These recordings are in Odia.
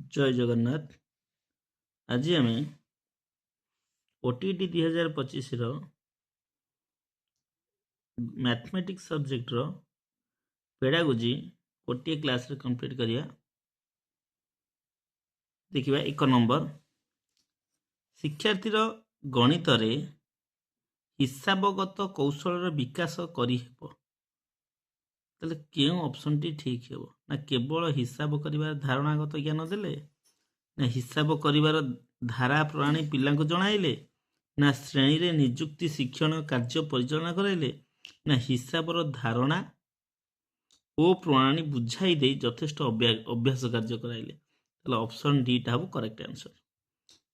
जय जगन्नाथ। आज आम ओटीटी 2025 मैथमेटिक्स सब्जेक्ट पेडागोजी गोटे क्लास कंप्लीट करिया। देखिए 1 नंबर शिक्षार्थी गणित रे हिसाबगत कौशल विकास करिहेब। ताले केउं ऑप्शन टी ठीक हेबो ना केवल हिसाब करिवार धारणागत ज्ञान देले ना हिसाब करिवार धारा प्रणाली पिलांको जणाइले ना श्रेणी रे नियुक्ति शिक्षण कार्य परिचालना कराइले ना हिसाबर धारणा ओ प्रणाली बुझाई दे यथेष्ट अभ्यास कार्य कराइले। ताले ऑप्शन डी टा हबो करेक्ट आंसर।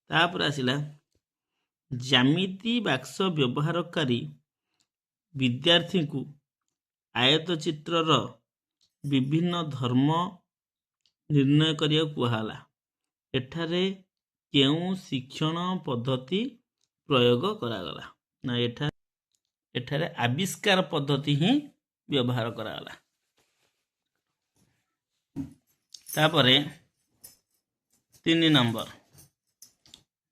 तापर आसिला ज्यामिति बाक्स व्यवहारकारी विद्यार्थी को आयत चित्रर विभिन्न धर्म निर्णय करिया कुहाला। एठारे केउं शिक्षण पद्धति प्रयोग करागला ना एठारे आविष्कार पद्धति ही व्यवहार करागला। तापरे 3 नंबर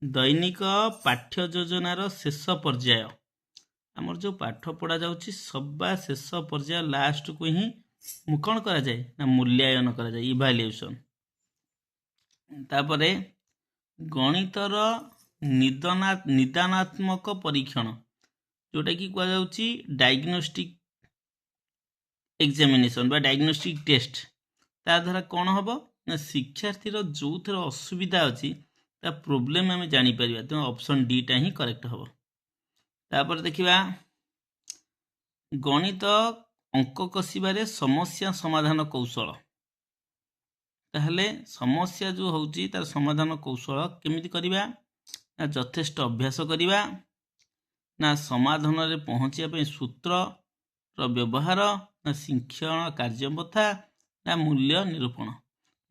दैनिक पाठ्य योजनार शेष पर्याय आमर जो पाठ पढ़ा जाउछि सबा शेष पर्याय लास्ट को ही कौन करा जाए ना मूल्यांकन करा जाए इवैल्यूएशन। तापरे गणितर निदानात्मक परीक्षण जोटा कि कह जाउछि डायग्नोस्टिक एग्जामिनेशन बा डायग्नोस्टिक टेस्ट ता द्वारा कौन हम ना शिक्षार्थी जो थर असुविधा अच्छी ता प्रोब्लेम आम जापर तेणु ऑप्शन डी टा ही करेक्ट हम। तापर देखिबा गणित अंक कषिबारे समस्या समाधान कौशल ताहले समस्या जो होउची तार समाधान कौशल केमिति करिबा ना यथेष्ट अभ्यास करिबा ना समाधान रे पहुँचिया पे सूत्र रो व्यवहार ना शिक्षण कार्यपथा ना मूल्य निरूपण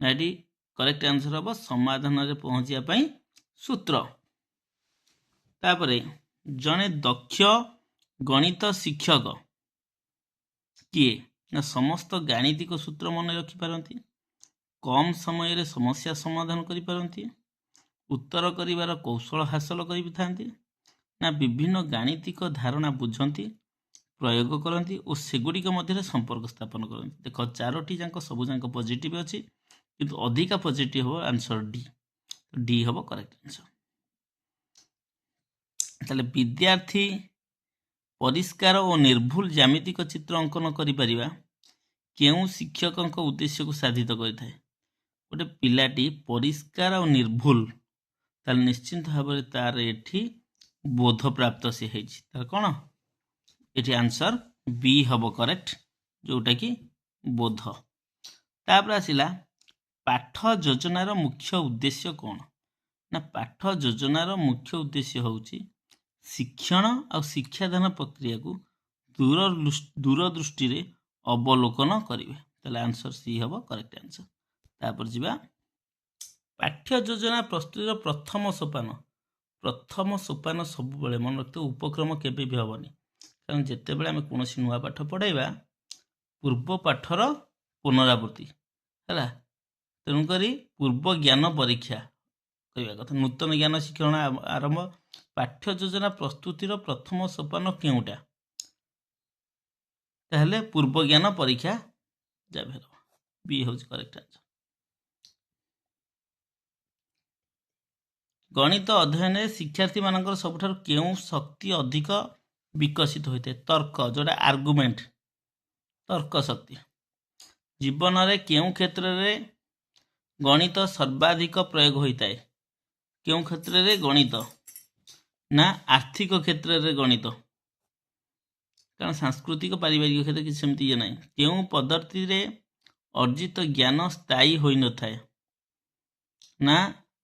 ना एटी करेक्ट आंसर हम समाधान रे पहुँचिया पे सूत्र। तापरे जने दक्ष गणित शिक्षक किए ना समस्त गाणितिक सूत्र मन रखि पारंती, कम समय रे समस्या समाधान करि पारंती, उत्तर करिवार कौशल हासिल करि थांती ना विभिन्न गाणितिक धारणा बुझंती प्रयोग करंती और सेगुड़िक मध्य संपर्क स्थापन करंती। देखो चारोटी जाक सबु जाक पॉजिटिव अछि किंतु अधिका पॉजिटिव हो आंसर डी। डी हम करेक्ट आंसर। ताले विद्यार्थी परिष्कार और निर्भुल ज्यामितिक चित्र अंकन करिपरिबा केउं शिक्षकक उद्देश्य को साधित करिथाय। गोटे पिलाटी परिष्कार और निर्भुल ताले निश्चिंत भाव में तार एठी बोध प्राप्त से हेछि तार कोन एठी आंसर बी हबो करेक्ट जोटा कि बोध। तापर आसिला पाठ योजनार मुख्य उद्देश्य कोन ना पाठ योजनार मुख्य उद्देश्य होउछि शिक्षण और शिक्षादान प्रक्रिया को दूरदृष्टि रे अवलोकन करिवे। ताले आंसर सी हबो करेक्ट आंसर। तापर जिबा पाठ्य योजना प्रस्तुतिर प्रथम सोपान सब बेले मन रखते उपक्रम केबे भी हबनी कारण जेते बेले आमे कोनोसी नुआ पाठ पढाइबा पूर्व पाठर पुनरावृत्ति हैला तेणु करी पूर्व ज्ञान परीक्षा कहवा कथा नूतन ज्ञान शिक्षण आरंभ पाठ्य योजना प्रस्तुतिर प्रथम सोपान केउटा ताहले पूर्व ज्ञान परीक्षा जाबे बी होज करेक्ट आंसर। गणित अध्ययन शिक्षार्थी मानकर सबठार केउं शक्ति अधिक विकसित होते तर्क जोटा आर्गुमेंट तर्क शक्ति जीवन रे केउं क्षेत्र रे गणित सर्वाधिक प्रयोग होता है केउं क्षेत्र रे गणित ना आर्थिक क्षेत्र रे गणित कारण सांस्कृतिक पारिवारिक क्षेत्र कि सेमती ये नहीं केउं पद्धति रे अर्जित ज्ञान स्थायी होई न थाए ना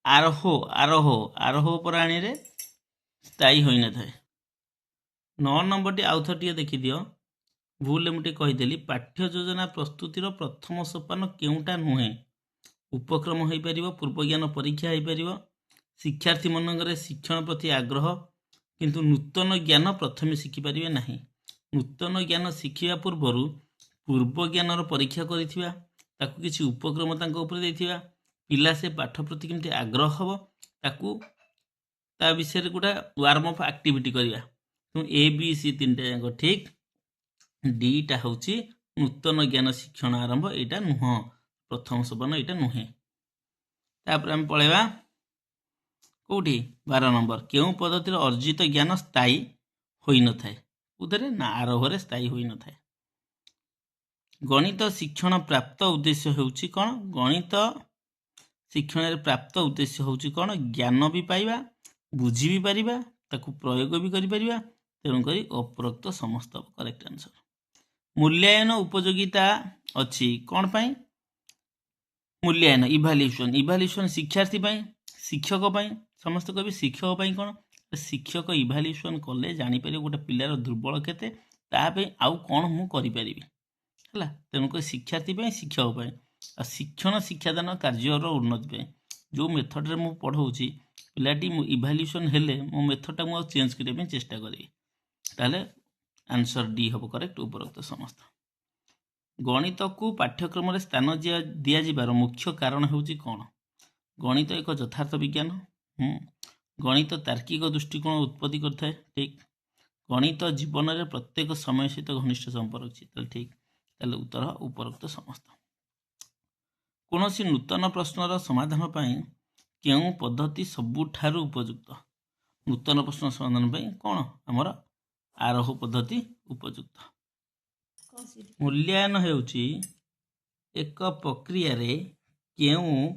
आरोह प्राणी रे स्थायी होई न थाए। 9 नंबर टी आउथर देखि दियो भूल मुटे कहीदेली पाठ्य योजना प्रस्तुतिर प्रथम सोपान केउटा नुहे उपक्रम हो पारिबो पूर्व ज्ञान परीक्षा हो पारिबो शिक्षार्थी मनंगरे शिक्षण प्रति आग्रह किंतु नूतन ज्ञान प्रथमे शिखि पारिबे नाही नूतन ज्ञान शिखिबा पूर्वरु पूर्व ज्ञानर परीक्षा करिथिबा ताकू किछि उपक्रम तांको ऊपर देथिबा पिला से पाठ प्रति केमती आग्रह हम ताकू ता विषय गोटे वार्म अप एक्टिविटी करवा तो ए बी सी 3टा जाक ठीक डीटा हूँ नूतन ज्ञान शिक्षण आरंभ यहाँ नुह प्रथम सोपान यहाँ नुहे तापर आम पलैबा कौटी 12 नंबर क्यों पद्धति अर्जित ज्ञान स्थायी होई न थाए उधरे ना आरंभ स्थायी होई न थाए गणित शिक्षण प्राप्त उद्देश्य होउछि कौन गणित शिक्षण प्राप्त उद्देश्य होउछि कौन ज्ञान भी पाइबा बुझी भी पारिबा ताकू प्रयोग भी करि पारिबा तेणुक अपरोक्त समस्त करेक्ट आंसर मूल्यांकन उपयोगिता अच्छी कौन पाई मूल्यांकन इभाल्युएसन शिक्षार्थी पाई शिक्षक पाई समस्त कवि शिक्षक पाई कौन शिक्षक इभाल्युएसन कले जापर गोटे पिलार दुर्बल केते तापे आउ कौन मु करि परिबि है तेणुक शिक्षार्थी शिक्षक शिक्षण शिक्षादान कार्यर उन्नति जो मेथड रे मु पढ़ाऊँगी पिलाटी इभाल्युएसन हेले मो मेथड टा चेंज करने चेष्टा करी ताले आंसर डी हम करेक्ट उपरोक्त समस्त गणित को पाठ्यक्रम रे स्थान दिया जिबार मुख्य कारण होउछि कौन गणित एक यथार्थ विज्ञान गणित तार्किक दृष्टिकोण उत्पत्ति करता है ठीक गणित जीवन में प्रत्येक समय सहित घनिष्ठ संपर्क अच्छी ठीक ताले उत्तर उपरोक्त समस्त कौन सी नूतन प्रश्नर समाधान पाई केउं पद्धति सबुठारु उपयुक्त नूतन प्रश्न समाधान पाई कौन आमर आरोह पद्धति उपयुक्त मूल्यांकन हेउछि एक प्रक्रिया रे केउं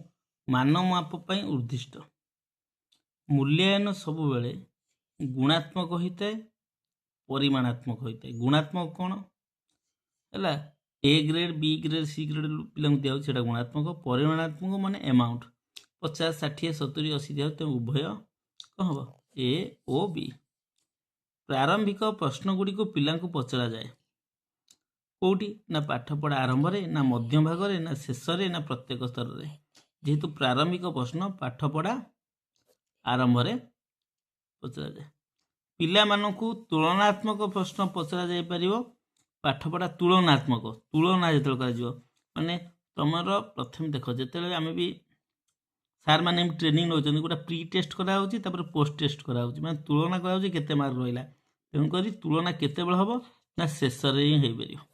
मानमाप पाई उद्दिष्ट मूल्यांकन सब बेले गुणात्मक होता है परिमाणात्मक होता है गुणात्मक कौन है A grade B grade C grade पिला दिया गुणात्मक परिमाणात्मक माने अमाउंट 50 60 70 80 दिया तो उभय कौन हम ए ओ बी प्रारंभिक प्रश्न गुड़ी को पिला पचरा जाए कौटी ना पाठपढ़ा आरंभ रे ना मध्य भाग रे ना शेष रे ना प्रत्येक स्तर रे जेहेतु प्रारंभिक प्रश्न पाठपढ़ा आरंभ रे पचरा जाए पिला मानकु तुलनात्मक प्रश्न पचरा जाई परिबो पाठपढ़ा तुलना जो माने तुमर प्रथम देख जिते आम भी सार मैंने ट्रेनिंग नौ गोटे प्री टेस्ट कराऊँगी पोस्ट टेस्ट कराऊँगी मैं तुलना कराऊँगी केते मार्क रहा तेणुक तुलना केते बेले हम ना शेष ही हो पार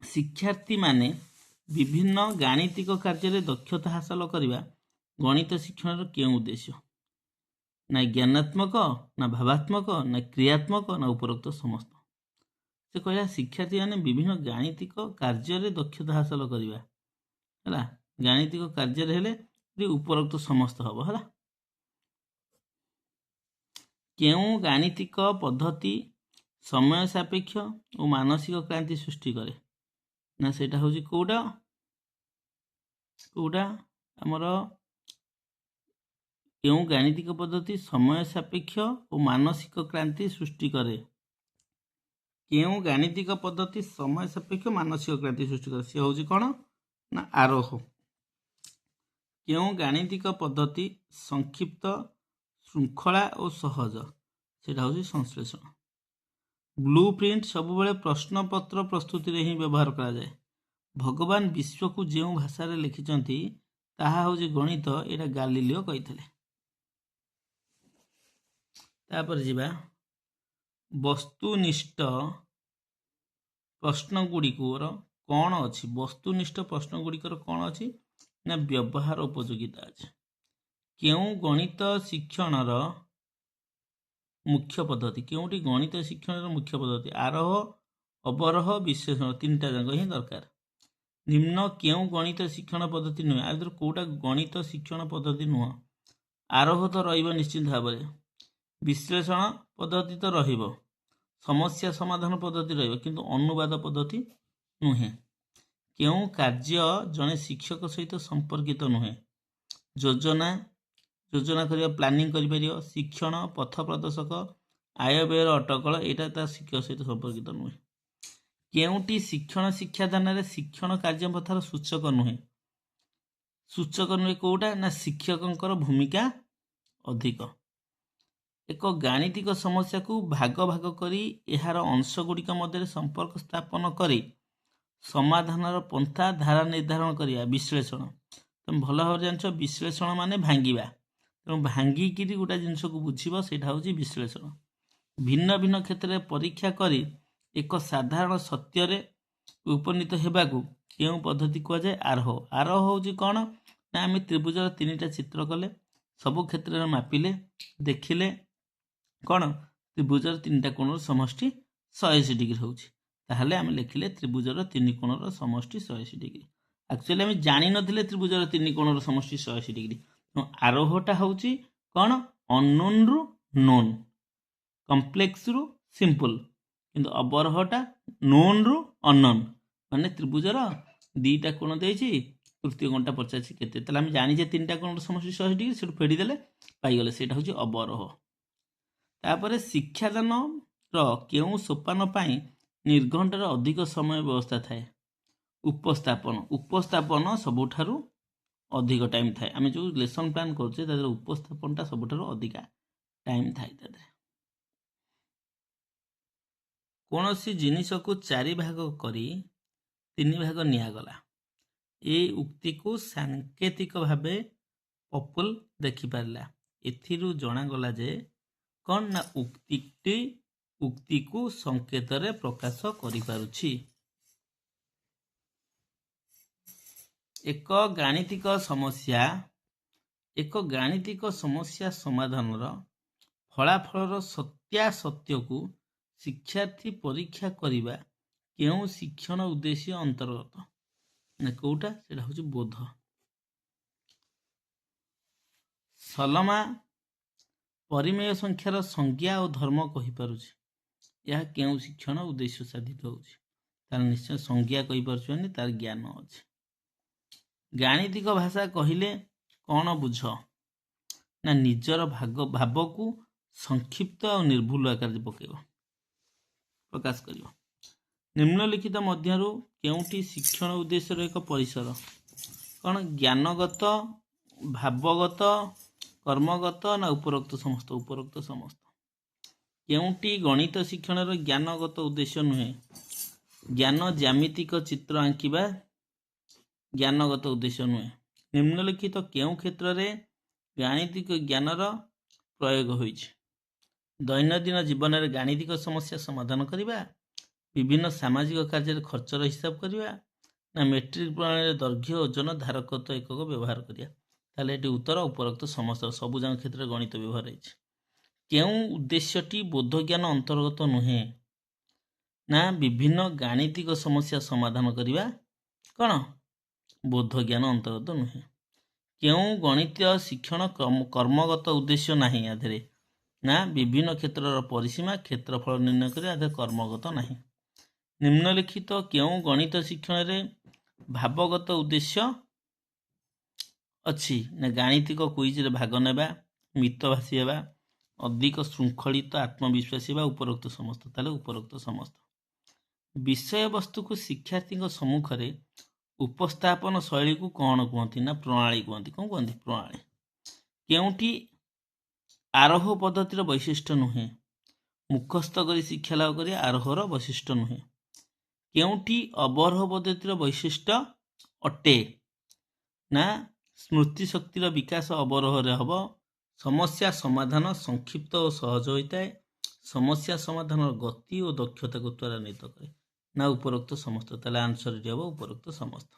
शिक्षार्थी माने विभिन्न गाणितिक कार्य दक्षता हासिल करने गणित शिक्षण क्यों उद्देश्य ना ज्ञानात्मक ना भावात्मक ना क्रियात्मक ना उपरोक्त समस्त से कहला शिक्षार्थी माने विभिन्न गाणितिक कार्य दक्षता हासिल करवा है गाणितिक कार्य हेले उपरोक्त समस्त हम है क्यों गाणितिक पद्धति समय सापेक्ष और मानसिक क्रांति सृष्टि करे ना सेटा हूँ कौटा कौटा आमर क्यों गाणितिक पद्धति समय सापेक्ष और मानसिक क्रांति सृष्टि करे क्यों गाणितिक पद्धति समय सापेक्ष मानसिक क्रांति सृष्टि करे सी हूँ कौन ना आरोह क्यों गाणितिक पद्धति संक्षिप्त श्रृंखला और सहज सेटा हूँ संश्लेषण ब्लू प्रिंट सब बेले प्रश्नपत्र प्रस्तुति रे ही व्यवहार करा जाए भगवान विश्व को जो भाषा रे लिखिचंती ताहा हूँ गणित एटा गालीलियो कहिथिले तापर जिबा वस्तुनिष्ठ प्रश्न गुड़िकर कौन अच्छी वस्तुनिष्ठ प्रश्न गुड़िकर कौन अच्छी ना व्यवहार उपयोगिता अच्छे क्यों गणित शिक्षण मुख्य पद्धति क्योंटी गणित शिक्षण मुख्य पद्धति आरोह अवरोह विश्लेषण 3टा जाक ही दरकार निम्न क्यों गणित शिक्षण पद्धति नुहे आदर कौटा गणित शिक्षण पद्धति नुह आरोह तो रहिबो निश्चित भाव में विश्लेषण पद्धति तो रहिबो समस्या समाधान पद्धति रहिबो किंतु अनुवाद पद्धति नुहे क्यों कार्य जने शिक्षक सहित संपर्कित नुहे योजना करिया प्लानिंग करिपारियो शिक्षण पथ प्रदर्शक आय व्ययर अटकल यहाँ ता शिक्षक सहित संपर्कित नुहे क्योंटी शिक्षण शिक्षादान रे शिक्षण कार्य पथार सूचक नुहे कौटा ना शिक्षकंकर भूमिका अधिक एक गाणितिक समस्या को भाग भाग करी यार अंश गुड़िक मध्य संपर्क स्थापन करी समाधान पंथा धारा निर्धारण करिया विश्लेषण तुम भल भाव जान विश्लेषण माने भांगिबा तेणु भांगिकी गोटे जिनस को बुझीब सेटा हूँ विश्लेषण भिन्न भिन्न क्षेत्र में परीक्षा करी एक साधारण सत्य उपनीत होगाकू केउं पद्धति कहुए आरोह आरोह हूँ कौन ना आम त्रिभुजर 3टा चित्र कले सबु क्षेत्र में मापिले देखिले कौन त्रिभुजर 3टा कोणर समष्टि 180 डिग्री होउछि ताहले आम लिखिले त्रिभुजर 3 कोणर समष्टि 180 डिग्री एक्चुअली आम जानी नथिले त्रिभुजर 3 कोणर समष्टि 180 डिग्री आरोहटा होउछि कौन अननोन रु नोन कम्प्लेक्स रु सिंपल किंतु अवरोहटा नोन रु अननोन माने त्रिभुजर 2टा कोण देछि तृतीय कोणटा पचासी केते ताले हम जानि जे 3टा कोणर समष्टि 180 डिग्री सेटु फेडी देले पाई गले सेटा होछि अवरोह तापरे शिक्षादान रो केउ सोपान पई निर्घंटार अधिक समय व्यवस्था थाए उपस्थापन सबुठारु अधिक टाइम थाए आम जो लेसन प्लान करछे तादर उपस्थापनटा सबुठारु अधिका टाइम थाए तादर कोनोसी जिनिस को 4 भाग करी 3 भाग नियागला ए उक्ति को सांकेतिक भावे पपुल देखि पारला एथिरु जणा गला जे कौन ना उक्ति को संकेत रे प्रकाश करि पारुछि एक गाणितिक समस्या समाधान फलाफल सत्यासत्य को शिक्षार्थी परीक्षा करिबा केउ शिक्षण उद्देश्य अंतर्गत ना कोटा सेटा होछि बोध सलमा परिमेय संख्यार संज्ञा और धर्म कहि पारुछि यह केउ शिक्षण उद्देश्य साधित होउछि तार निश्चय संज्ञा कहि पारुछनी तार ज्ञान अछि गाणितिक भाषा कहिले कौन बुझ ना निजर भाव को संक्षिप्त और निर्भुल आकार पकेब प्रकाश करियो निम्नलिखित मध्यरु केउटी शिक्षण उद्देश्य एक परिसर कौन ज्ञानगत भावगत कर्मगत ना उपरोक्त समस्त केउटी गणित शिक्षण ज्ञानगत उद्देश्य नुहे ज्ञान ज्यामितिक चित्र आंकिबा ज्ञानगत उद्देश्य नुहे निम्नलिखित केउ क्षेत्र में गाणितिक ज्ञानर प्रयोग होइछि दैनंदिन जीवन में गाणितिक समस्या समाधान करिबा विभिन्न सामाजिक कार्य खर्चर हिसाब करिबा ना मेट्रिक प्रणाली दैर्घ्य ओजन धारकत्व एकक व्यवहार करिया ताले एटी उत्तर उपरोक्त समस्त सबु जन क्षेत्र गणित व्यवहार होइछि केउ उद्देश्यटी बोध ज्ञान अंतर्गत नुहे ना विभिन्न गाणितिक समस्या समाधान करिबा कौन बोध ज्ञान अंतर्गत नुहे केउ गणित शिक्षण कर्मगत उद्देश्य नाही आधरे ना विभिन्न क्षेत्रर परिसीमा क्षेत्रफल निर्णय करी आधे कर्मगत नाही निम्नलिखित केउ गणित शिक्षण रे भावगत उद्देश्य अच्छी ना गाणितिक क्विज रे भाग नेबा मितभाषी हेबा अधिक श्रृंखलित आत्मविश्वासी हेबा उपरोक्त समस्त ताले उपरोक्त समस्त विषय वस्तु को शिक्षार्थी सम्मुख रे उपस्थापन शैली को कौन कहती ना प्रणाली कहती कौन कहती प्रणाली केउटी आरोह पद्धतिर वैशिष्ट्य नुहे मुखस्थ करी शिक्षा लाभ करी आरोहर वैशिष्ट्य नुहे केउटी अवरोह पद्धतिर वैशिष्ट्य अटे ना स्मृति शक्तिर विकास अवरोह रे हब समस्या समाधान संक्षिप्त और सहज होता है समस्या समाधान गति और दक्षता को त्वरान्वित करे ना उपरोक्त समस्त ताले आंसर डी हब उपरोक्त समस्त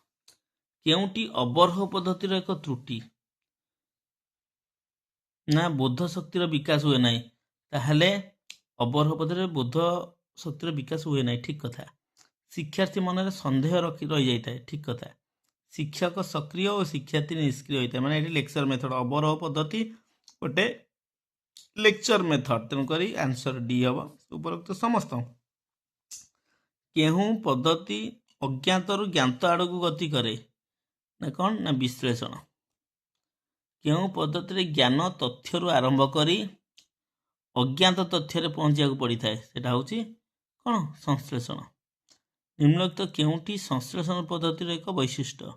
केउटी अवरोह पद्धतिर एक त्रुटि ना बोध शक्तिर विकास हुए ना ताहले अवरोह पद्धतिर बोध शक्तिर विकास हुए ना ठीक कथा शिक्षार्थी मन में संदेह रही जाता है ठीक कथा शिक्षक सक्रिय और शिक्षार्थी निष्क्रिय होता है माने ये लेक्चर मेथड अवरोह पद्धति गोटे लेक्चर मेथड तेणुक आंसर डी हम उपरोक्त समस्त केहू पद्धति अज्ञात रु ज्ञात आड़ को गति करे ना कौन ना विश्लेषण केहू पद्धति ज्ञान तथ्य आरंभ करी अज्ञात तथ्य पहुँचा पड़ी था सेटा हूँ कौन संश्लेषण निम्नलिखित केउटी संश्लेषण पद्धतिर एक वैशिष्ट्य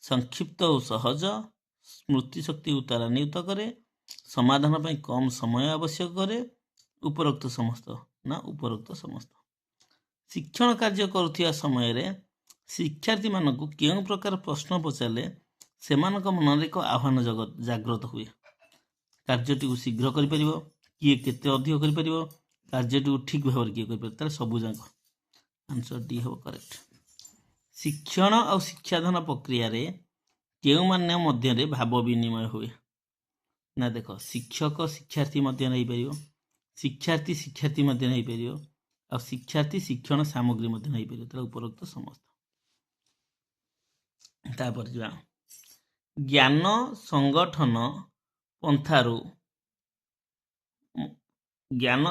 संक्षिप्त और सहज स्मृति शक्ति को त्वरान्वित करे समाधान पर कम समय आवश्यक करे उपरोक्त समस्त ना उपरोक्त समस्त शिक्षण कार्य करुथिया समय रे शिक्षार्थी मानक केउ प्रकार प्रश्न पचारे ସେମାନଙ୍କ ମନରେ ଏକ ଆହ୍ୱାନ ଜାଗ୍ରତ ହୁଏ। କାର୍ଯ୍ୟଟିକୁ ଶୀଘ୍ର କରିପାରିବ, କିଏ କେତେ ଅଧିକ କରିପାରିବ, କାର୍ଯ୍ୟଟିକୁ ଠିକ୍ ଭାବରେ କିଏ କରିପାରିବ, ତାହେଲେ ସବୁ ଯାକ ଆନ୍ସର ଡି ହେବ କରେକ୍ଟ। ଶିକ୍ଷଣ ଆଉ ଶିକ୍ଷାଦାନ ପ୍ରକ୍ରିୟାରେ କେଉଁମାନେ ମଧ୍ୟରେ ଭାବ ବିନିମୟ ହୁଏ? ନା ଦେଖ, ଶିକ୍ଷକ ଶିକ୍ଷାର୍ଥୀ ମଧ୍ୟରେ ହେଇପାରିବ, ଶିକ୍ଷାର୍ଥୀ ଶିକ୍ଷାର୍ଥୀ ମଧ୍ୟରେ ହେଇପାରିବ, ଆଉ ଶିକ୍ଷାର୍ଥୀ ଶିକ୍ଷଣ ସାମଗ୍ରୀ ମଧ୍ୟରେ ହେଇପାରିବ। ତାହେଲେ ଉପରୋକ୍ତ ସମସ୍ତ। ତାପରେ ଯିବା ଜ୍ଞାନ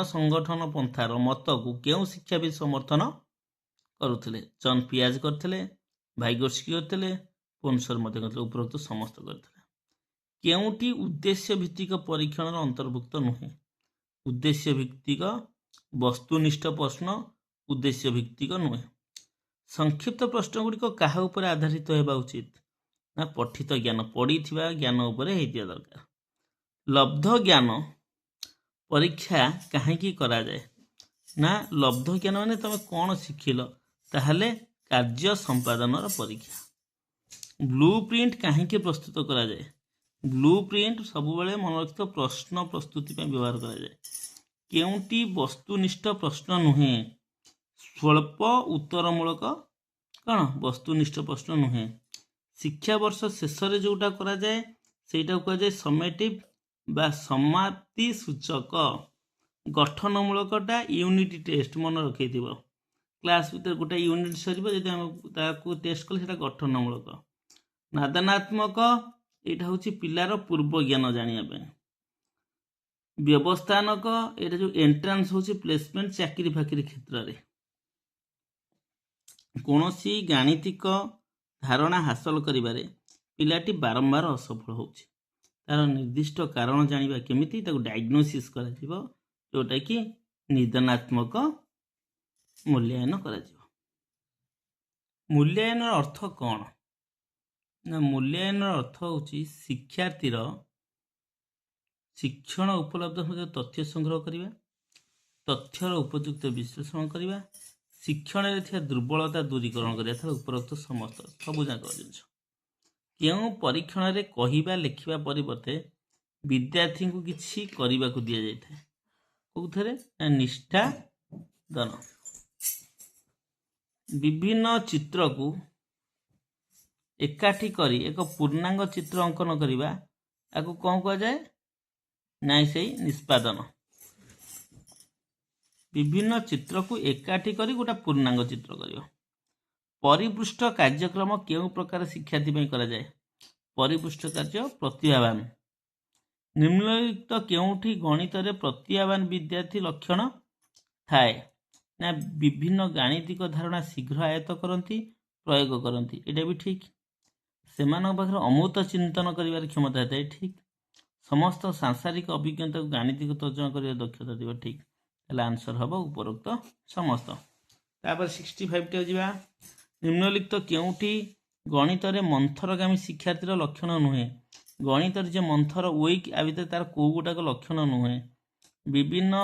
ସଂଗଠନ ପନ୍ଥାର ମତକୁ କେଉଁ ଶିକ୍ଷାବିଦ ସମର୍ଥନ କରୁଥିଲେ? ଜନ୍ ପିଆଜ କରିଥିଲେ, ଭାଇଗୋର୍ସ୍କି କରିଥିଲେ, ପୋନ୍ସର ମଧ୍ୟ କରିଥିଲେ। ଉପରୋକ୍ତ ସମସ୍ତ କରିଥିଲେ। କେଉଁଟି ଉଦ୍ଦେଶ୍ୟ ଭିତ୍ତିକ ପରୀକ୍ଷଣର ଅନ୍ତର୍ଭୁକ୍ତ ନୁହେଁ? ଉଦ୍ଦେଶ୍ୟ ଭିତ୍ତିକ ବସ୍ତୁନିଷ୍ଠ ପ୍ରଶ୍ନ ଉଦ୍ଦେଶ୍ୟ ଭିତ୍ତିକ ନୁହେଁ। ସଂକ୍ଷିପ୍ତ ପ୍ରଶ୍ନଗୁଡ଼ିକ କାହା ଉପରେ ଆଧାରିତ ହେବା ଉଚିତ? ନା ପଠିତ ଜ୍ଞାନ, ପଢ଼ିଥିବା ଜ୍ଞାନ ଉପରେ ହେଇଥିବା ଦରକାର। ଲବ୍ଧ ଜ୍ଞାନ ପରୀକ୍ଷା କାହିଁକି କରାଯାଏ? ନା ଲବ୍ଧ ଜ୍ଞାନ ମାନେ ତମେ କ'ଣ ଶିଖିଲ, ତାହେଲେ କାର୍ଯ୍ୟ ସମ୍ପାଦନର ପରୀକ୍ଷା। ବ୍ଲୁ ପ୍ରିଣ୍ଟ କାହିଁକି ପ୍ରସ୍ତୁତ କରାଯାଏ? ବ୍ଲୁ ପ୍ରିଣ୍ଟ ସବୁବେଳେ ମନେ ରଖିଥିବ ପ୍ରଶ୍ନ ପ୍ରସ୍ତୁତି ପାଇଁ ବ୍ୟବହାର କରାଯାଏ। କେଉଁଟି ବସ୍ତୁନିଷ୍ଠ ପ୍ରଶ୍ନ ନୁହେଁ? ସ୍ୱଳ୍ପ ଉତ୍ତରମୂଳକ କ'ଣ ବସ୍ତୁନିଷ୍ଠ ପ୍ରଶ୍ନ ନୁହେଁ। ଶିକ୍ଷାବର୍ଷ ଶେଷରେ ଯେଉଁଟା କରାଯାଏ ସେଇଟାକୁ କୁହାଯାଏ ସमेଟିଭ ବା ସମାପ୍ତି ସୂଚକ। ଗଠନମୂଳକଟା ୟୁନିଟ୍ ଟେଷ୍ଟ, ମନେ ରଖିଥିବ। କ୍ଲାସ୍ ଭିତରେ ଗୋଟେ ୟୁନିଟ୍ ସରିବ, ଯଦି ଆମେ ତାକୁ ଟେଷ୍ଟ କଲେ ସେଇଟା ଗଠନମୂଳକ। ନାଦାନାତ୍ମକ ଏଇଟା ହେଉଛି ପିଲାର ପୂର୍ବ ଜ୍ଞାନ ଜାଣିବା ପାଇଁ। ବ୍ୟବସ୍ଥାନକ ଏଇଟା ଯେଉଁ ଏଣ୍ଟ୍ରାନ୍ସ ହେଉଛି ପ୍ଲେସମେଣ୍ଟ ଚାକିରି ଫାକିରି କ୍ଷେତ୍ରରେ। କୌଣସି ଗାଣିତିକ ଧାରଣା ହାସଲ କରିବାରେ ପିଲାଟି ବାରମ୍ବାର ଅସଫଳ ହେଉଛି, ତାର ନିର୍ଦ୍ଦିଷ୍ଟ କାରଣ ଜାଣିବା କେମିତି, ତାକୁ ଡାଇଗ୍ନୋସିସ୍ କରାଯିବ, ଯେଉଁଟାକି ନିଦାନାତ୍ମକ ମୂଲ୍ୟାୟନ କରାଯିବ। ମୂଲ୍ୟାୟନର ଅର୍ଥ କ'ଣ? ନା ମୂଲ୍ୟାୟନର ଅର୍ଥ ହେଉଛି ଶିକ୍ଷାର୍ଥୀର ଶିକ୍ଷଣ ଉପଲବ୍ଧ ମଧ୍ୟ ତଥ୍ୟ ସଂଗ୍ରହ କରିବା, ତଥ୍ୟର ଉପଯୁକ୍ତ ବିଶ୍ଳେଷଣ କରିବା, ଶିକ୍ଷଣରେ ଥିବା ଦୁର୍ବଳତା ଦୂରୀକରଣ କରିବା। ତାର ଉପରୋକ୍ତ ସମସ୍ତ ସବୁ ଯାକ ଜିନିଷ। କେଉଁ ପରୀକ୍ଷଣରେ କହିବା ଲେଖିବା ପରିବର୍ତ୍ତେ ବିଦ୍ୟାର୍ଥୀଙ୍କୁ କିଛି କରିବାକୁ ଦିଆଯାଇଥାଏ? କେଉଁଥିରେ? ନିଷ୍ଠା ଦାନ। ବିଭିନ୍ନ ଚିତ୍ରକୁ ଏକାଠି କରି ଏକ ପୂର୍ଣ୍ଣାଙ୍ଗ ଚିତ୍ର ଅଙ୍କନ କରିବା, ଆକୁ କ'ଣ କୁହାଯାଏ? ନାଇଁ ସେଇ ନିଷ୍ପାଦନ। ବିଭିନ୍ନ ଚିତ୍ରକୁ ଏକାଠି କରି ଗୋଟେ ପୂର୍ଣ୍ଣାଙ୍ଗ ଚିତ୍ର କରିବ। ପରିପୃଷ୍ଟ କାର୍ଯ୍ୟକ୍ରମ କେଉଁ ପ୍ରକାର ଶିକ୍ଷାର୍ଥୀ ପାଇଁ କରାଯାଏ? ପରିପୃଷ୍ଟ କାର୍ଯ୍ୟ ପ୍ରତିଭାବାନ। ନିମ୍ନଲିଖିତ କେଉଁଠି ଗଣିତରେ ପ୍ରତିଭାବାନ ବିଦ୍ୟାର୍ଥୀ ଲକ୍ଷଣ ଥାଏ? ନା ବିଭିନ୍ନ ଗାଣିତିକ ଧାରଣା ଶୀଘ୍ର ଆୟତ୍ତ କରନ୍ତି, ପ୍ରୟୋଗ କରନ୍ତି। ଏଇଟା ବି ଠିକ୍। ସେମାନଙ୍କ ପାଖରେ ଅମୃତ ଚିନ୍ତନ କରିବାର କ୍ଷମତା ଥାଏ, ଠିକ୍। ସମସ୍ତ ସାଂସାରିକ ଅଭିଜ୍ଞତାକୁ ଗାଣିତିକ ତର୍ଜମା କରିବାର ଦକ୍ଷତା ଥିବ, ଠିକ୍। ତାହେଲେ ଆନ୍ସର ହେବ ଉପରୋକ୍ତ ସମସ୍ତ। ତାପରେ 65ଟା ଯିବା। ନିମ୍ନଲିଖିତ କେଉଁଠି ଗଣିତରେ ମନ୍ଥରଗାମୀ ଶିକ୍ଷାର୍ଥୀର ଲକ୍ଷଣ ନୁହେଁ? ଗଣିତରେ ଯେ ମନ୍ଥର ୱିକ୍, ଆ ଭିତରେ ତାର କେଉଁ ଗୁଡ଼ାକ ଲକ୍ଷଣ ନୁହେଁ? ବିଭିନ୍ନ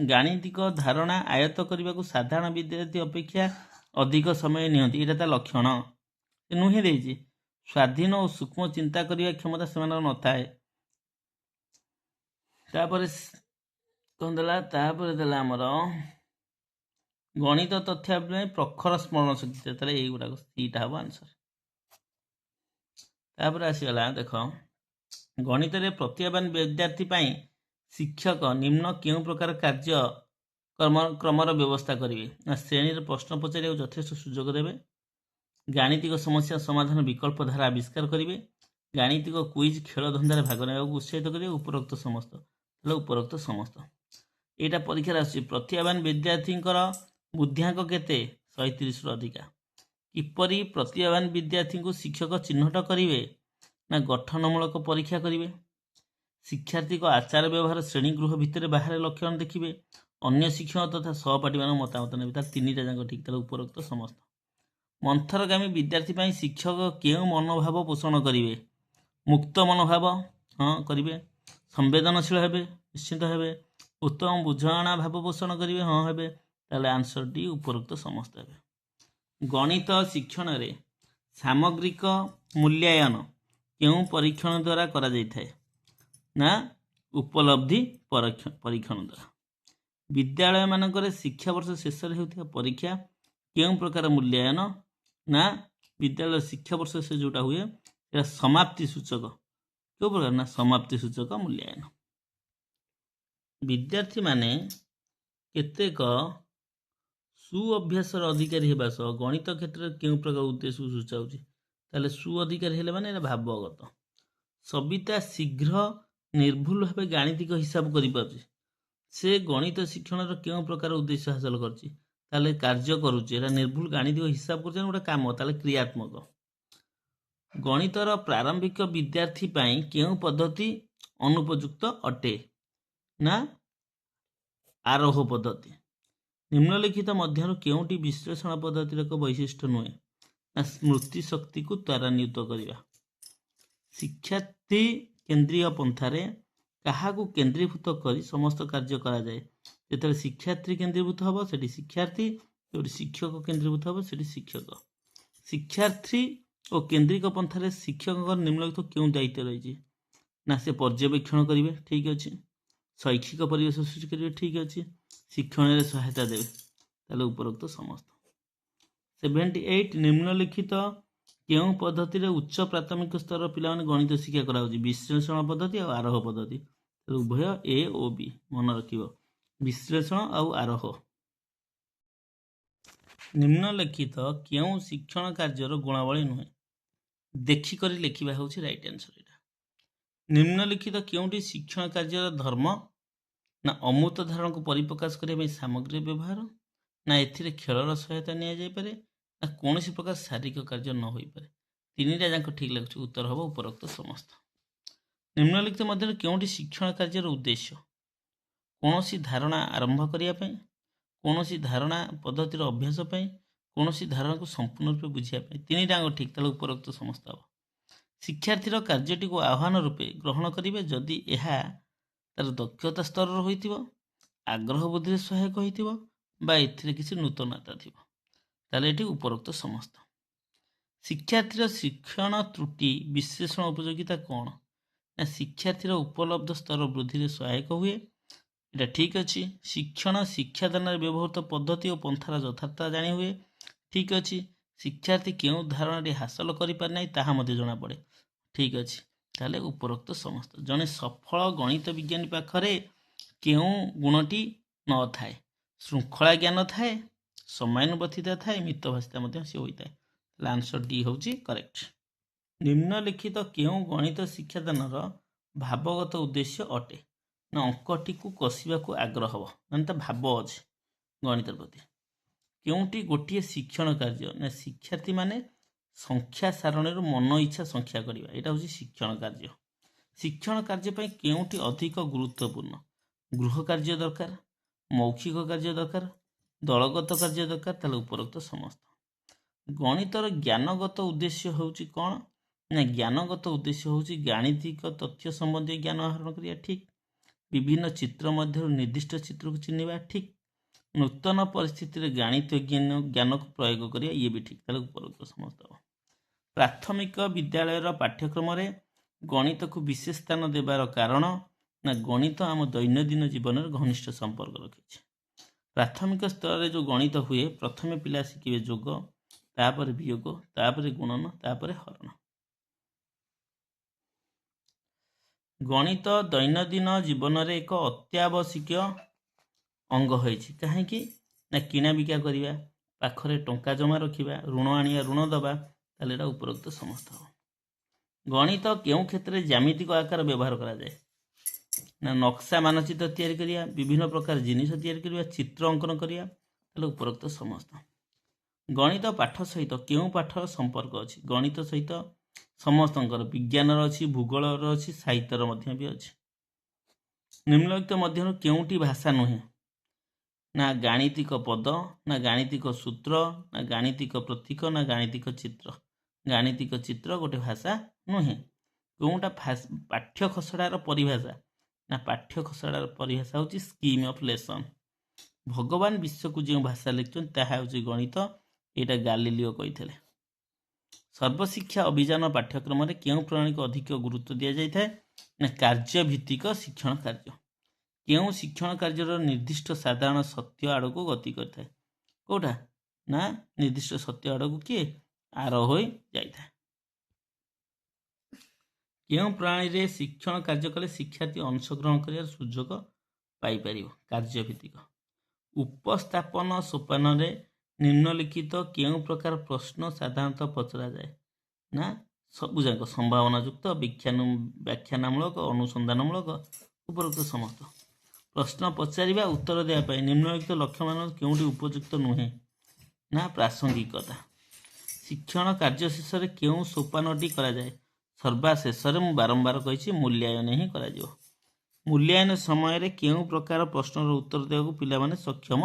ଗାଣିତିକ ଧାରଣା ଆୟତ୍ତ କରିବାକୁ ସାଧାରଣ ବିଦ୍ୟାର୍ଥୀ ଅପେକ୍ଷା ଅଧିକ ସମୟ ନିଅନ୍ତି, ଏଇଟା ତା ଲକ୍ଷଣ ନୁହେଁ ଦେଇଛି। ସ୍ୱାଧୀନ ଓ ସୂକ୍ଷ୍ମ ଚିନ୍ତା କରିବା କ୍ଷମତା ସେମାନଙ୍କର ନଥାଏ। ତାପରେ କ'ଣ ଦେଲା? ତାପରେ ଦେଲା ଆମର ଗଣିତ ତଥ୍ୟ ପାଇଁ ପ୍ରଖର ସ୍ମରଣ ଶକ୍ତି, ତାହେଲେ ଏଇଗୁଡ଼ାକ ସେଇଟା ହେବ ଆନ୍ସର। ତାପରେ ଆସିଗଲା ଦେଖ, ଗଣିତରେ ପ୍ରତିଭାବାନ ବିଦ୍ୟାର୍ଥୀ ପାଇଁ ଶିକ୍ଷକ ନିମ୍ନ କେଉଁ ପ୍ରକାର କ୍ରମର ବ୍ୟବସ୍ଥା କରିବେ? ନା ଶ୍ରେଣୀରେ ପ୍ରଶ୍ନ ପଚାରିବାକୁ ଯଥେଷ୍ଟ ସୁଯୋଗ ଦେବେ, ଗାଣିତିକ ସମସ୍ୟା ସମାଧାନ ବିକଳ୍ପ ଧାରା ଆବିଷ୍କାର କରିବେ, ଗାଣିତିକ କୁଇଜ୍ ଖେଳ ଧନ୍ଦାରେ ଭାଗ ନେବାକୁ ଉତ୍ସାହିତ କରିବେ। ଉପରୋକ୍ତ ସମସ୍ତ। ତାହେଲେ ଉପରୋକ୍ତ ସମସ୍ତ। ଏଇଟା ପରୀକ୍ଷାରେ ଆସୁଛି। ପ୍ରତିଭାବାନ ବିଦ୍ୟାର୍ଥୀଙ୍କର ବୁଦ୍ଧିଆଙ୍କ କେତେ? 130ରୁ ଅଧିକା। କିପରି ପ୍ରତିଭାବାନ ବିଦ୍ୟାର୍ଥୀଙ୍କୁ ଶିକ୍ଷକ ଚିହ୍ନଟ କରିବେ? ନା ଗଠନମୂଳକ ପରୀକ୍ଷା କରିବେ। ଶିକ୍ଷାର୍ଥୀଙ୍କ ଆଚାର ବ୍ୟବହାର ଶ୍ରେଣୀ ଗୃହ ଭିତରେ ବାହାରେ ଲକ୍ଷଣ ଦେଖିବେ। ଅନ୍ୟ ଶିକ୍ଷକ ତଥା ସହପାଠୀମାନଙ୍କ ମତାମତ ନେବେ। ତାର ତିନିଟା ଯାକ ଠିକ୍। ତାହେଲେ ଉପରୋକ୍ତ ସମସ୍ତ। ମନ୍ଥରଗାମୀ ବିଦ୍ୟାର୍ଥୀ ପାଇଁ ଶିକ୍ଷକ କେଉଁ ମନୋଭାବ ପୋଷଣ କରିବେ? ମୁକ୍ତ ମନୋଭାବ, ହଁ କରିବେ। ସମ୍ବେଦନଶୀଳ ହେବେ, ନିଶ୍ଚିତ ହେବେ। ଉତ୍ତମ ବୁଝାମଣା ଭାବ ପୋଷଣ କରିବେ, ହଁ ହେବେ। ତାହେଲେ ଆନ୍ସର ଡି ଉପରୋକ୍ତ ସମସ୍ତ ହେବେ। ଗଣିତ ଶିକ୍ଷଣରେ ସାମଗ୍ରିକ ମୂଲ୍ୟାୟନ କେଉଁ ପରୀକ୍ଷଣ ଦ୍ୱାରା କରାଯାଇଥାଏ? ନା ଉପଲବ୍ଧି ପରୀକ୍ଷଣ ଦ୍ୱାରା। ବିଦ୍ୟାଳୟମାନଙ୍କରେ ଶିକ୍ଷାବର୍ଷ ଶେଷରେ ହେଉଥିବା ପରୀକ୍ଷା କେଉଁ ପ୍ରକାର ମୂଲ୍ୟାୟନ? ନା ବିଦ୍ୟାଳୟ ଶିକ୍ଷାବର୍ଷ ଶେଷ ଯେଉଁଟା ହୁଏ ସେଟା ସମାପ୍ତି ସୂଚକ। କେଉଁ ପ୍ରକାର? ନା ସମାପ୍ତି ସୂଚକ ମୂଲ୍ୟାୟନ। ବିଦ୍ୟାର୍ଥୀମାନେ କେତେକ ସୁଅଭ୍ୟାସର ଅଧିକାରୀ ହେବା ସହ ଗଣିତ କ୍ଷେତ୍ରରେ କେଉଁ ପ୍ରକାର ଉଦ୍ଦେଶ୍ୟକୁ ସୂଚାଉଛି? ତାହେଲେ ସୁଅଧିକାରୀ ହେଲେ ମାନେ ଏଇଟା ଭାବଗତ। ସବିତା ଶୀଘ୍ର ନିର୍ଭୁଲ ଭାବେ ଗାଣିତିକ ହିସାବ କରିପାରୁଛି। ସେ ଗଣିତ ଶିକ୍ଷଣର କେଉଁ ପ୍ରକାର ଉଦ୍ଦେଶ୍ୟ ହାସଲ କରୁଛି? ତାହେଲେ କାର୍ଯ୍ୟ କରୁଛି। ଏଟା ନିର୍ଭୁଲ ଗାଣିତିକ ହିସାବ କରୁଛି ଗୋଟେ କାମ, ତାହେଲେ କ୍ରିୟାତ୍ମକ। ଗଣିତର ପ୍ରାରମ୍ଭିକ ବିଦ୍ୟାର୍ଥୀ ପାଇଁ କେଉଁ ପଦ୍ଧତି ଅନୁପଯୁକ୍ତ ଅଟେ? ନା ଆରୋହ ପଦ୍ଧତି। ନିମ୍ନଲିଖିତ ମଧ୍ୟରୁ କେଉଁଟି ବିଶ୍ଳେଷଣ ପଦ୍ଧତିର ଏକ ବୈଶିଷ୍ଟ୍ୟ ନୁହେଁ? ନା ସ୍ମୃତି ଶକ୍ତିକୁ ତ୍ୱରାନ୍ୱିତ କରିବା। ଶିକ୍ଷାର୍ଥୀ କେନ୍ଦ୍ରୀୟ ପନ୍ଥାରେ କାହାକୁ କେନ୍ଦ୍ରୀଭୂତ କରି ସମସ୍ତ କାର୍ଯ୍ୟ କରାଯାଏ? ଯେତେବେଳେ ଶିକ୍ଷାର୍ଥୀ କେନ୍ଦ୍ରୀଭୂତ ହେବ ସେଠି ଶିକ୍ଷାର୍ଥୀ, ଯେଉଁଠି ଶିକ୍ଷକ କେନ୍ଦ୍ରୀଭୂତ ହେବ ସେଠି ଶିକ୍ଷକ। ଶିକ୍ଷାର୍ଥୀ ଓ କେନ୍ଦ୍ରିକ ପନ୍ଥାରେ ଶିକ୍ଷକଙ୍କର ନିମ୍ନଲିଖିତ କେଉଁ ଦାୟିତ୍ୱ ରହିଛି? ନା ସେ ପର୍ଯ୍ୟବେକ୍ଷଣ କରିବେ, ଠିକ୍ ଅଛି। ଶୈକ୍ଷିକ ପରିବେଶ ସୃଷ୍ଟି କରିବେ, ଠିକ୍ ଅଛି। ଶିକ୍ଷଣରେ ସହାୟତା ଦେବେ, ତାହେଲେ ଉପରୋକ୍ତ ସମସ୍ତ। 78 ନିମ୍ନଲିଖିତ କେଉଁ ପଦ୍ଧତିରେ ଉଚ୍ଚ ପ୍ରାଥମିକ ସ୍ତରର ପିଲାମାନେ ଗଣିତ ଶିକ୍ଷା କରାଯାଉଛି? ବିଶ୍ଳେଷଣ ପଦ୍ଧତି ଆଉ ଆରୋହ ପଦ୍ଧତି। ଉଭୟ ଏ ଓ ବି ମନେ ରଖିବ, ବିଶ୍ଳେଷଣ ଆଉ ଆରୋହ। ନିମ୍ନଲିଖିତ କେଉଁ ଶିକ୍ଷଣ କାର୍ଯ୍ୟର ଗୁଣାବଳୀ ନୁହେଁ? ଦେଖିକରି ଲେଖିବା ହେଉଛି ରାଇଟ୍ ଆନ୍ସର। ଏଇଟା ନିମ୍ନଲିଖିତ କେଉଁଟି ଶିକ୍ଷଣ କାର୍ଯ୍ୟର ଧର୍ମ? ନା ଅମୂର୍ତ୍ତ ଧାରଣାକୁ ପରିପ୍ରକାଶ କରିବା ପାଇଁ ସାମଗ୍ରୀ ବ୍ୟବହାର, ନା ଏଥିରେ ଖେଳର ସହାୟତା ନିଆଯାଇପାରେ, ନା କୌଣସି ପ୍ରକାର ଶାରୀରିକ କାର୍ଯ୍ୟ ନ ହୋଇପାରେ। ତିନିଟା ଯାକ ଠିକ୍ ଲାଗୁଛି, ଉତ୍ତର ହେବ ଉପରୋକ୍ତ ସମସ୍ତ। ନିମ୍ନଲିଖିତ ମଧ୍ୟରେ କେଉଁଟି ଶିକ୍ଷଣ କାର୍ଯ୍ୟର ଉଦ୍ଦେଶ୍ୟ? କୌଣସି ଧାରଣା ଆରମ୍ଭ କରିବା ପାଇଁ, କୌଣସି ଧାରଣା ପଦ୍ଧତିର ଅଭ୍ୟାସ ପାଇଁ, କୌଣସି ଧାରଣାକୁ ସମ୍ପୂର୍ଣ୍ଣ ରୂପେ ବୁଝିବା ପାଇଁ। ତିନିଟା ଯାକ ଠିକ୍, ତାହେଲେ ଉପରୋକ୍ତ ସମସ୍ତ ହେବ। ଶିକ୍ଷାର୍ଥୀର କାର୍ଯ୍ୟଟିକୁ ଆହ୍ୱାନ ରୂପେ ଗ୍ରହଣ କରିବେ ଯଦି ଏହା ତାର ଦକ୍ଷତା ସ୍ତରର ହୋଇଥିବ, ଆଗ୍ରହ ବୁଦ୍ଧିରେ ସହାୟକ ହୋଇଥିବ, ବା ଏଥିରେ କିଛି ନୂତନତା ଥିବ, ତାହେଲେ ଏଠି ଉପରୋକ୍ତ ସମସ୍ତ। ଶିକ୍ଷାର୍ଥୀର ଶିକ୍ଷଣ ତ୍ରୁଟି ବିଶ୍ଳେଷଣ ଉପଯୋଗିତା କ'ଣ? ନା ଶିକ୍ଷାର୍ଥୀର ଉପଲବ୍ଧ ସ୍ତର ବୃଦ୍ଧିରେ ସହାୟକ ହୁଏ, ଏଇଟା ଠିକ୍ ଅଛି। ଶିକ୍ଷଣ ଶିକ୍ଷାଦାନରେ ବ୍ୟବହୃତ ପଦ୍ଧତି ଓ ପନ୍ଥାର ଯଥାର୍ଥତା ଜାଣି ହୁଏ, ଠିକ୍ ଅଛି। ଶିକ୍ଷାର୍ଥୀ କେଉଁ ଧାରଣାଟି ହାସଲ କରିପାରେ ନାହିଁ ତାହା ମଧ୍ୟ ଜଣାପଡ଼େ, ଠିକ୍ ଅଛି। ତାହେଲେ ଉପରୋକ୍ତ ସମସ୍ତ। ଜଣେ ସଫଳ ଗଣିତ ବିଜ୍ଞାନୀ ପାଖରେ କେଉଁ ଗୁଣଟି ନଥାଏ? ଶୃଙ୍ଖଳା ଜ୍ଞାନ ଥାଏ, ସମୟାନୁବର୍ତ୍ତିତା ଥାଏ, ମିତଭାଷିତା ମଧ୍ୟ ସେ ହୋଇଥାଏ। ତାହେଲେ ଆନ୍ସର ଡି ହେଉଛି କରେକ୍ଟ। ନିମ୍ନଲିଖିତ କେଉଁ ଗଣିତ ଶିକ୍ଷାଦାନର ଭାବଗତ ଉଦ୍ଦେଶ୍ୟ ଅଟେ? ନା ଅଙ୍କଟିକୁ କଷିବାକୁ ଆଗ୍ରହ ହେବ, ମାନେ ତା ଭାବ ଅଛି ଗଣିତ ପ୍ରତି। କେଉଁଟି ଗୋଟିଏ ଶିକ୍ଷଣ କାର୍ଯ୍ୟ? ନା ଶିକ୍ଷାର୍ଥୀମାନେ ସଂଖ୍ୟା ସାରଣୀରୁ ମନ ଇଚ୍ଛା ସଂଖ୍ୟା କରିବା, ଏଇଟା ହେଉଛି ଶିକ୍ଷଣ କାର୍ଯ୍ୟ। ଶିକ୍ଷଣ କାର୍ଯ୍ୟ ପାଇଁ କେଉଁଟି ଅଧିକ ଗୁରୁତ୍ୱପୂର୍ଣ୍ଣ? ଗୃହ କାର୍ଯ୍ୟ ଦରକାର, ମୌଖିକ କାର୍ଯ୍ୟ ଦରକାର, ଦଳଗତ କାର୍ଯ୍ୟ ଦରକାର, ତାହେଲେ ଉପରୋକ୍ତ ସମସ୍ତ। ଗଣିତର ଜ୍ଞାନଗତ ଉଦ୍ଦେଶ୍ୟ ହେଉଛି କ'ଣ? ନା ଜ୍ଞାନଗତ ଉଦ୍ଦେଶ୍ୟ ହେଉଛି ଗାଣିତିକ ତଥ୍ୟ ସମ୍ବନ୍ଧୀୟ ଜ୍ଞାନ ଆହରଣ କରିବା, ଠିକ୍। ବିଭିନ୍ନ ଚିତ୍ର ମଧ୍ୟରୁ ନିର୍ଦ୍ଦିଷ୍ଟ ଚିତ୍ରକୁ ଚିହ୍ନିବା, ଠିକ୍। ନୂତନ ପରିସ୍ଥିତିରେ ଗାଣିତ ଜ୍ଞାନକୁ ପ୍ରୟୋଗ କରିବା, ଇଏ ବି ଠିକ୍, ତାହେଲେ ଉପରୋକ୍ତ ସମସ୍ତ। ପ୍ରାଥମିକ ବିଦ୍ୟାଳୟର ପାଠ୍ୟକ୍ରମରେ ଗଣିତକୁ ବିଶେଷ ସ୍ଥାନ ଦେବାର କାରଣ? ନା ଗଣିତ ଆମ ଦୈନନ୍ଦିନ ଜୀବନରେ ଘନିଷ୍ଠ ସମ୍ପର୍କ ରଖିଛି। ପ୍ରାଥମିକ ସ୍ତରରେ ଯେଉଁ ଗଣିତ ହୁଏ, ପ୍ରଥମେ ପିଲା ଶିଖିବେ ଯୋଗ, ତାପରେ ବିୟୋଗ, ତାପରେ ଗୁଣନ, ତାପରେ ହରଣ। ଗଣିତ ଦୈନନ୍ଦିନ ଜୀବନରେ ଏକ ଅତ୍ୟାବଶ୍ୟକୀୟ ଅଙ୍ଗ ହୋଇଛି। କାହିଁକି? ନା କିଣାବିକା କରିବା, ପାଖରେ ଟଙ୍କା ଜମା ରଖିବା, ଋଣ ଆଣିବା, ଋଣ ଦେବା, ତାହେଲେ ଏଇଟା ଉପରୋକ୍ତ ସମସ୍ତ ହେବ। ଗଣିତ କେଉଁ କ୍ଷେତ୍ରରେ ଜ୍ୟାମିତିକ ଆକାର ବ୍ୟବହାର କରାଯାଏ? ନା ନକ୍ସା ମାନଚିତ୍ର ତିଆରି କରିବା, ବିଭିନ୍ନ ପ୍ରକାର ଜିନିଷ ତିଆରି କରିବା, ଚିତ୍ର ଅଙ୍କନ କରିବା, ତାହେଲେ ଉପରୋକ୍ତ ସମସ୍ତ। ଗଣିତ ପାଠ ସହିତ କେଉଁ ପାଠର ସମ୍ପର୍କ ଅଛି? ଗଣିତ ସହିତ ସମସ୍ତଙ୍କର, ବିଜ୍ଞାନର ଅଛି, ଭୂଗୋଳର ଅଛି, ସାହିତ୍ୟର ମଧ୍ୟ ବି ଅଛି। ନିମ୍ନଲିଖିତ ମଧ୍ୟରୁ କେଉଁଟି ଭାଷା ନୁହେଁ? ନା ଗାଣିତିକ ପଦ, ନା ଗାଣିତିକ ସୂତ୍ର, ନା ଗାଣିତିକ ପ୍ରତୀକ, ନା ଗାଣିତିକ ଚିତ୍ର। ଗାଣିତିକ ଚିତ୍ର ଗୋଟେ ଭାଷା ନୁହେଁ। କେଉଁଟା ପାଠ୍ୟ ଖସଡ଼ାର ପରିଭାଷା? ନା ପାଠ୍ୟ ଖସଡ଼ାର ପରିଭାଷା ହେଉଛି ସ୍କିମ୍ ଅଫ୍ ଲେସନ୍। ଭଗବାନ ବିଶ୍ୱକୁ ଯେଉଁ ଭାଷା ଲେଖିଛନ୍ତି ତାହା ହେଉଛି ଗଣିତ, ଏଇଟା ଗାଲିଲିଓ କହିଥିଲେ। ସର୍ବଶିକ୍ଷା ଅଭିଯାନ ପାଠ୍ୟକ୍ରମରେ କେଉଁ ପ୍ରଣାଳୀକୁ ଅଧିକ ଗୁରୁତ୍ୱ ଦିଆଯାଇଥାଏ ନା କାର୍ଯ୍ୟଭିତ୍ତିକ ଶିକ୍ଷଣ କାର୍ଯ୍ୟ। କେଉଁ ଶିକ୍ଷଣ କାର୍ଯ୍ୟର ନିର୍ଦ୍ଦିଷ୍ଟ ସାଧାରଣ ସତ୍ୟ ଆଡ଼କୁ ଗତି କରିଥାଏ? କେଉଁଟା ନା ନିର୍ଦ୍ଦିଷ୍ଟ ସତ୍ୟ ଆଡ଼କୁ କିଏ ଆର ହୋଇ ଯାଇଥାଏ। କେଉଁ ପ୍ରଣାଳୀରେ ଶିକ୍ଷଣ କାର୍ଯ୍ୟ କଲେ ଶିକ୍ଷାର୍ଥୀ ଅଂଶଗ୍ରହଣ କରିବାର ସୁଯୋଗ ପାଇପାରିବ? କାର୍ଯ୍ୟଭିତ୍ତିକ। ଉପସ୍ଥାପନ ସୋପାନରେ ନିମ୍ନଲିଖିତ କେଉଁ ପ୍ରକାର ପ୍ରଶ୍ନ ସାଧାରଣତଃ ପଚରାଯାଏ? ନା ସବୁଯାକ ସମ୍ଭାବନାଯୁକ୍ତ, ବ୍ୟାଖ୍ୟାନାମୂଳକ, ଅନୁସନ୍ଧାନମୂଳକ, ଉପରୋକ୍ତ ସମସ୍ତ। ପ୍ରଶ୍ନ ପଚାରିବା ଉତ୍ତର ଦେବା ପାଇଁ ନିମ୍ନଲିଖିତ ଲକ୍ଷ୍ୟମାନ କେଉଁଠି ଉପଯୁକ୍ତ ନୁହେଁ? ନା ପ୍ରାସଙ୍ଗିକତା। ଶିକ୍ଷଣ କାର୍ଯ୍ୟ ଶେଷରେ କେଉଁ ସୋପାନଟି କରାଯାଏ? ସର୍ବାଶେଷରେ ମୁଁ ବାରମ୍ବାର କହିଛି ମୂଲ୍ୟାୟନ ହିଁ କରାଯିବ। ମୂଲ୍ୟାୟନ ସମୟରେ କେଉଁ ପ୍ରକାର ପ୍ରଶ୍ନର ଉତ୍ତର ଦେବାକୁ ପିଲାମାନେ ସକ୍ଷମ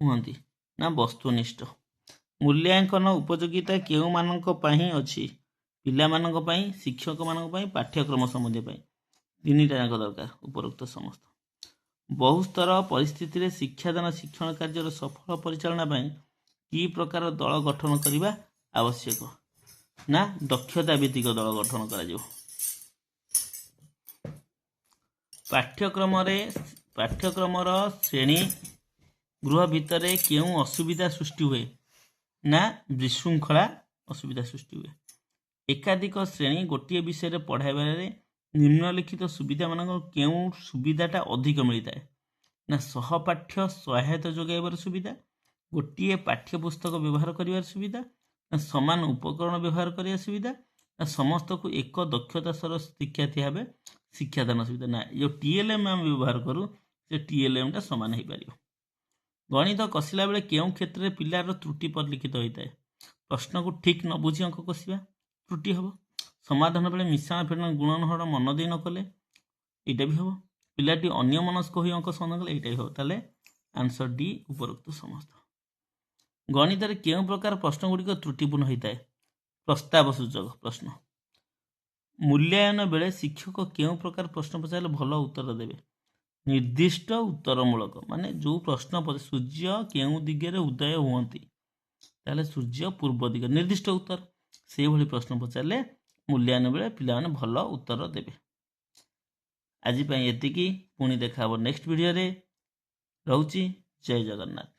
ହୁଅନ୍ତି? ନା ବସ୍ତୁନିଷ୍ଠ। ମୂଲ୍ୟାଙ୍କନ ଉପଯୋଗିତା କେଉଁମାନଙ୍କ ପାଇଁ ଅଛି? ପିଲାମାନଙ୍କ ପାଇଁ, ଶିକ୍ଷକମାନଙ୍କ ପାଇଁ, ପାଠ୍ୟକ୍ରମ ସମ୍ବନ୍ଧୀୟ ପାଇଁ। ତିନିଟା ଯାକ ଦରକାର, ଉପରୋକ୍ତ ସମସ୍ତ। ବହୁସ୍ତର ପରିସ୍ଥିତିରେ ଶିକ୍ଷାଦାନ ଶିକ୍ଷଣ କାର୍ଯ୍ୟର ସଫଳ ପରିଚାଳନା ପାଇଁ କି ପ୍ରକାର ଦଳ ଗଠନ କରିବା ଆବଶ୍ୟକ? ନା ଦକ୍ଷତା ଭିତ୍ତିକ ଦଳ ଗଠନ କରାଯିବ। ପାଠ୍ୟକ୍ରମର ଶ୍ରେଣୀ ଗୃହ ଭିତରେ କେଉଁ ଅସୁବିଧା ସୃଷ୍ଟି ହୁଏ? ନା ବିଶୃଙ୍ଖଳା ଅସୁବିଧା ସୃଷ୍ଟି ହୁଏ। ଏକାଧିକ ଶ୍ରେଣୀ ଗୋଟିଏ ବିଷୟରେ ପଢ଼ାଇବାରେ ନିମ୍ନଲିଖିତ ସୁବିଧାମାନଙ୍କ କେଉଁ ସୁବିଧାଟା ଅଧିକ ମିଳିଥାଏ? ନା ସହପାଠ୍ୟ ସହାୟତା ଯୋଗାଇବାର ସୁବିଧା, ଗୋଟିଏ ପାଠ୍ୟପୁସ୍ତକ ବ୍ୟବହାର କରିବାର ସୁବିଧା, ନା ସମାନ ଉପକରଣ ବ୍ୟବହାର କରିବା ସୁବିଧା, ନା ସମସ୍ତଙ୍କୁ ଏକ ଦକ୍ଷତା ସ୍ତର ଶିକ୍ଷାର୍ଥୀ ଭାବେ ଶିକ୍ଷାଦାନ ସୁବିଧା। ନା ଯେଉଁ TLM ଆମେ ବ୍ୟବହାର କରୁ ସେ TLMଟା ସମାନ ହେଇପାରିବ। ଗଣିତ କଷିଲା ବେଳେ କେଉଁ କ୍ଷେତ୍ରରେ ପିଲାର ତ୍ରୁଟି ପରିଲକ୍ଷିତ ହୋଇଥାଏ? ପ୍ରଶ୍ନକୁ ଠିକ୍ ନ ବୁଝି ଅଙ୍କ କଷିବା ତ୍ରୁଟି ହେବ। ସମାଧାନ ବେଳେ ମିଶାଣ ଫେଡ଼ାଣ ଗୁଣନ ହରଣ ମନ ଦେଇ ନ କଲେ ଏଇଟା ବି ହେବ। ପିଲାଟି ଅନ୍ୟମନସ୍କ ହୋଇ ଅଙ୍କ ସମାଧାନ କଲେ ଏଇଟା ବି ହେବ। ତାହେଲେ ଆନ୍ସର ଡି, ଉପରୋକ୍ତ ସମସ୍ତ। ଗଣିତରେ କେଉଁ ପ୍ରକାର ପ୍ରଶ୍ନ ଗୁଡ଼ିକ ତ୍ରୁଟିପୂର୍ଣ୍ଣ ହୋଇଥାଏ? ପ୍ରସ୍ତାବ ସୂଚକ ପ୍ରଶ୍ନ। ମୂଲ୍ୟାୟନ ବେଳେ ଶିକ୍ଷକ କେଉଁ ପ୍ରକାର ପ୍ରଶ୍ନ ପଚାରିଲେ ଭଲ ଉତ୍ତର ଦେବେ? ନିର୍ଦ୍ଦିଷ୍ଟ ଉତ୍ତରମୂଳକ, ମାନେ ଯେଉଁ ପ୍ରଶ୍ନ ସୂର୍ଯ୍ୟ କେଉଁ ଦିଗରେ ଉଦୟ ହୁଅନ୍ତି, ତାହେଲେ ସୂର୍ଯ୍ୟ ପୂର୍ବ ଦିଗ, ନିର୍ଦ୍ଦିଷ୍ଟ ଉତ୍ତର। ସେଇଭଳି ପ୍ରଶ୍ନ ପଚାରିଲେ ମୂଲ୍ୟାୟନ ବେଳେ ପିଲାମାନେ ଭଲ ଉତ୍ତର ଦେବେ। ଆଜି ପାଇଁ ଏତିକି, ପୁଣି ଦେଖା ହେବ ନେକ୍ସଟ ଭିଡ଼ିଓରେ। ରହୁଛି, ଜୟ ଜଗନ୍ନାଥ।